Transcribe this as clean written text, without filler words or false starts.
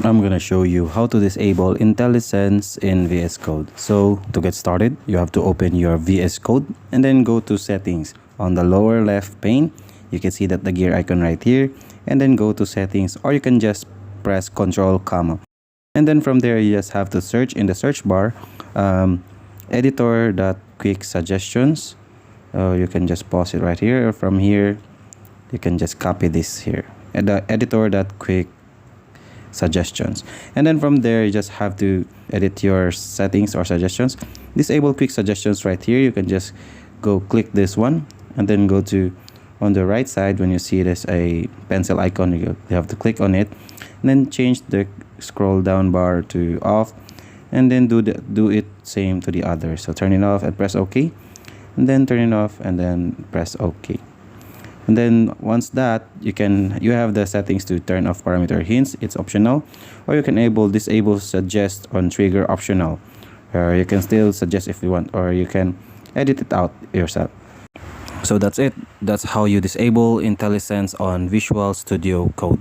I'm gonna show you how to disable IntelliSense in VS Code. So to get started, you have to open your VS Code and then go to settings. On the lower left pane, you can see that the gear icon right here, and then go to settings, or you can just press Control comma. And then from there, you just have to search in the search bar, editor.quicksuggestions. You can just pause it right here, or from here, you can just copy this here. And the editor.quick suggestions, and then from there you just have to edit your settings or suggestions. Disable quick suggestions right here. You can just go click this one and then go to on the right side. When you see there's a pencil icon, you have to click on it and then change the scroll down bar to off, and then do it same to the other. So turn it off and press OK, and then turn it off and then press OK. And then once that, you have the settings to turn off parameter hints. It's optional, or you can disable suggest on trigger, optional. You can still suggest if you want, or you can edit it out yourself. So that's it. That's how you disable IntelliSense on Visual Studio Code.